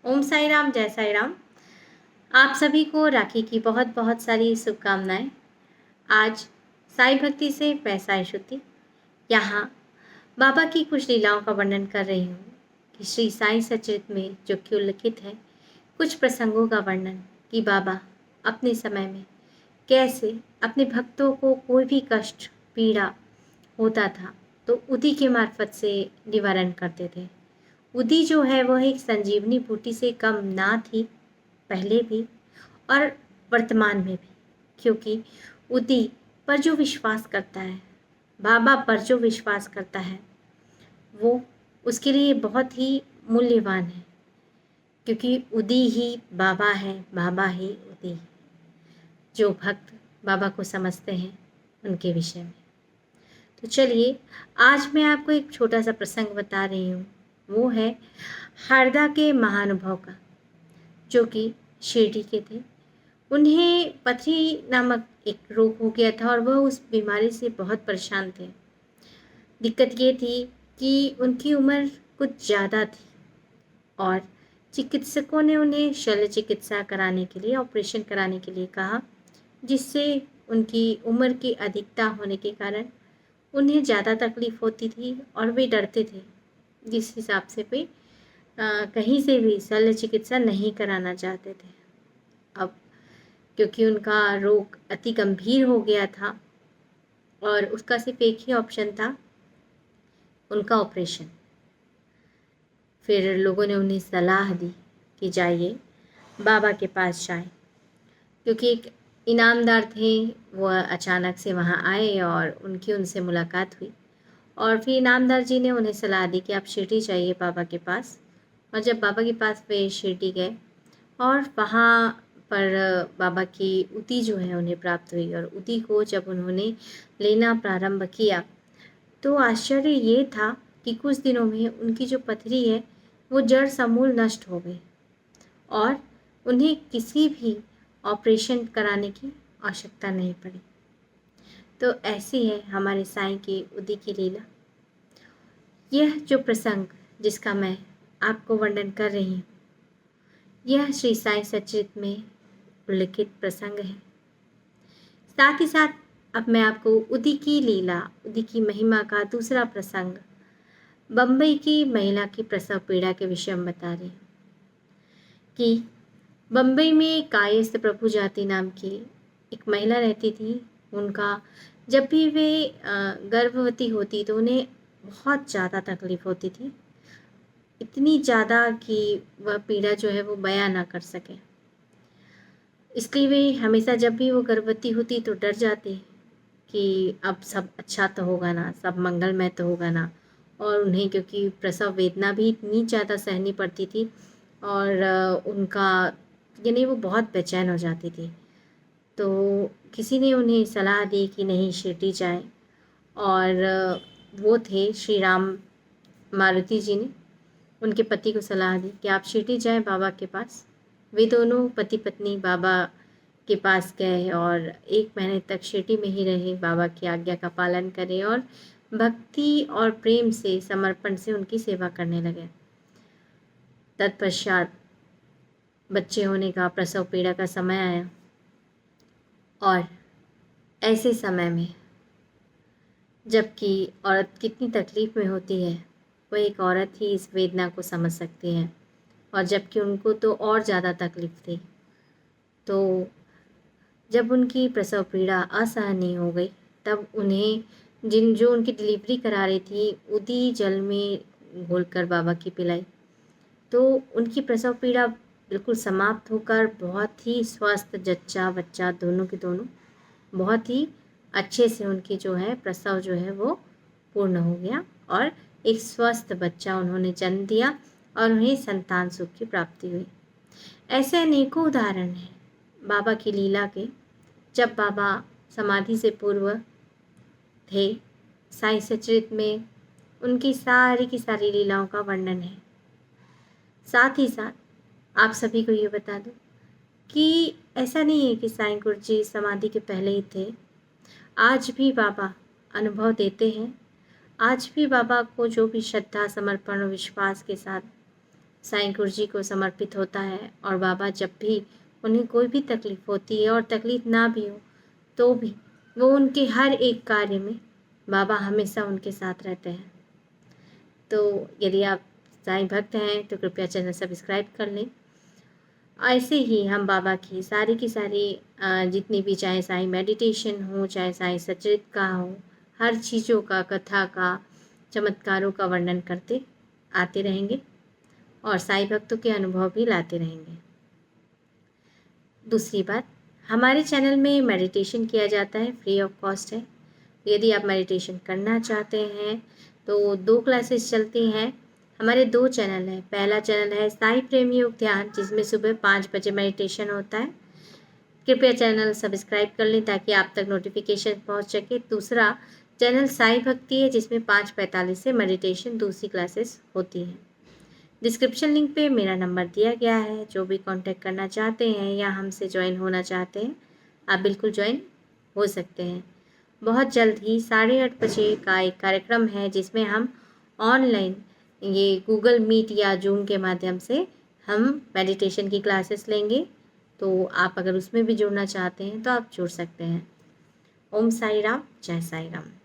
ओम साई राम, जय साई राम। आप सभी को राखी की बहुत बहुत सारी शुभकामनाएं। आज साई भक्ति से मैं साई श्रुति यहाँ बाबा की कुछ लीलाओं का वर्णन कर रही हूँ कि श्री साई सचरित में जो कि उल्लिखित है कुछ प्रसंगों का वर्णन कि बाबा अपने समय में कैसे अपने भक्तों को कोई भी कष्ट पीड़ा होता था तो उदी के मार्फत से निवारण करते थे। उदी जो है वह एक संजीवनी बूटी से कम ना थी, पहले भी और वर्तमान में भी, क्योंकि उदी पर जो विश्वास करता है, बाबा पर जो विश्वास करता है, वो उसके लिए बहुत ही मूल्यवान है, क्योंकि उदी ही बाबा है, बाबा ही उदी। जो भक्त बाबा को समझते हैं उनके विषय में। तो चलिए, आज मैं आपको एक छोटा सा प्रसंग बता रही हूँ। वो है हरदा के महानुभव का, जो कि शिरडी के थे। उन्हें पथरी नामक एक रोग हो गया था और वह उस बीमारी से बहुत परेशान थे। दिक्कत ये थी कि उनकी उम्र कुछ ज़्यादा थी और चिकित्सकों ने उन्हें शल्य चिकित्सा कराने के लिए, ऑपरेशन कराने के लिए कहा, जिससे उनकी उम्र की अधिकता होने के कारण उन्हें ज़्यादा तकलीफ़ होती थी और वे डरते थे, जिस हिसाब से वे कहीं से भी शल्य चिकित्सा नहीं कराना चाहते थे। अब क्योंकि उनका रोग अति गंभीर हो गया था और उसका सिर्फ एक ही ऑप्शन था, उनका ऑपरेशन। फिर लोगों ने उन्हें सलाह दी कि जाइए बाबा के पास जाएं, क्योंकि एक इनामदार थे, वह अचानक से वहाँ आए और उनकी उनसे मुलाकात हुई और फिर इनामदार जी ने उन्हें सलाह दी कि आप शिरडी जाइए बाबा के पास। और जब बाबा के पास वे शिरडी गए और वहाँ पर बाबा की उती जो है उन्हें प्राप्त हुई और उती को जब उन्होंने लेना प्रारंभ किया तो आश्चर्य ये था कि कुछ दिनों में उनकी जो पथरी है वो जड़ समूल नष्ट हो गई और उन्हें किसी भी ऑपरेशन कराने की आवश्यकता नहीं पड़ी। तो ऐसी है हमारे साईं की उदी की लीला। यह जो प्रसंग जिसका मैं आपको वर्णन कर रही हूँ, यह श्री साई सचरित में उल्लिखित प्रसंग है। साथ ही साथ अब मैं आपको उदी की लीला, उदी की महिमा का दूसरा प्रसंग, बम्बई की महिला की प्रसव पीड़ा के विषय में बता रही हूँ कि बम्बई में कायस्थ प्रभु जाति नाम की एक महिला रहती थी। उनका जब भी वे गर्भवती होती तो उन्हें बहुत ज़्यादा तकलीफ़ होती थी, इतनी ज़्यादा कि वह पीड़ा जो है वो बयां ना कर सके। इसलिए वे हमेशा जब भी वो गर्भवती होती तो डर जाती कि अब सब अच्छा तो होगा ना, सब मंगलमय तो होगा ना। और उन्हें क्योंकि प्रसव वेदना भी इतनी ज़्यादा सहनी पड़ती थी और उनका यानी वो बहुत बेचैन हो जाती थी। तो किसी ने उन्हें सलाह दी कि नहीं, शिरडी जाएं और वो थे श्री राम मारुति जी ने उनके पति को सलाह दी कि आप शिरडी जाएं बाबा के पास। वे दोनों पति पत्नी बाबा के पास गए और 1 महीने तक शिरडी में ही रहे, बाबा की आज्ञा का पालन करें और भक्ति और प्रेम से, समर्पण से उनकी सेवा करने लगे। तत्पश्चात बच्चे होने का, प्रसव पीड़ा का समय आया और ऐसे समय में जबकि औरत कितनी तकलीफ़ में होती है, वो एक औरत ही इस वेदना को समझ सकती है और जबकि उनको तो और ज़्यादा तकलीफ़ थी। तो जब उनकी प्रसव पीड़ा असहनीय हो गई तब उन्हें जो उनकी डिलीवरी करा रही थी उदी जल में घोलकर बाबा की पिलाई, तो उनकी प्रसव पीड़ा बिल्कुल समाप्त होकर बहुत ही स्वस्थ जच्चा बच्चा दोनों के दोनों बहुत ही अच्छे से उनकी जो है प्रसव जो है वो पूर्ण हो गया और एक स्वस्थ बच्चा उन्होंने जन्म दिया और उन्हें संतान सुख की प्राप्ति हुई। ऐसे अनेकों उदाहरण हैं बाबा की लीला के। जब बाबा समाधि से पूर्व थे, साई सचरित में उनकी सारी की सारी लीलाओं का वर्णन है। साथ ही साथ आप सभी को ये बता दूं कि ऐसा नहीं है कि साईं गुरु जी समाधि के पहले ही थे। आज भी बाबा अनुभव देते हैं। आज भी बाबा को जो भी श्रद्धा, समर्पण और विश्वास के साथ साईं गुरुजी को समर्पित होता है और बाबा जब भी उन्हें कोई भी तकलीफ़ होती है और तकलीफ़ ना भी हो तो भी वो उनके हर एक कार्य में बाबा हमेशा उनके साथ रहते हैं। तो यदि आप साईं भक्त हैं तो कृपया चैनल सब्सक्राइब कर लें। ऐसे ही हम बाबा की सारी जितनी भी, चाहे साईं मेडिटेशन हो, चाहे साईं सचरित का हो, हर चीज़ों का, कथा का, चमत्कारों का वर्णन करते आते रहेंगे और साईं भक्तों के अनुभव भी लाते रहेंगे। दूसरी बात, हमारे चैनल में मेडिटेशन किया जाता है, फ्री ऑफ कॉस्ट है। यदि आप मेडिटेशन करना चाहते हैं तो 2 क्लासेस चलती हैं। हमारे 2 चैनल हैं। पहला चैनल है साईं प्रेम योग ध्यान, जिसमें सुबह 5 बजे मेडिटेशन होता है। कृपया चैनल सब्सक्राइब कर लें ताकि आप तक नोटिफिकेशन पहुंच सके। दूसरा चैनल साईं भक्ति है, जिसमें 5:45 से मेडिटेशन दूसरी क्लासेस होती हैं। डिस्क्रिप्शन लिंक पे मेरा नंबर दिया गया है। जो भी कांटेक्ट करना चाहते हैं या हमसे ज्वाइन होना चाहते हैं, आप बिल्कुल ज्वाइन हो सकते हैं। बहुत जल्द ही 8:30 बजे का एक कार्यक्रम है जिसमें हम ऑनलाइन ये गूगल मीट या जूम के माध्यम से हम मेडिटेशन की क्लासेस लेंगे। तो आप अगर उसमें भी जुड़ना चाहते हैं तो आप जुड़ सकते हैं। ओम साई राम, जय साई राम।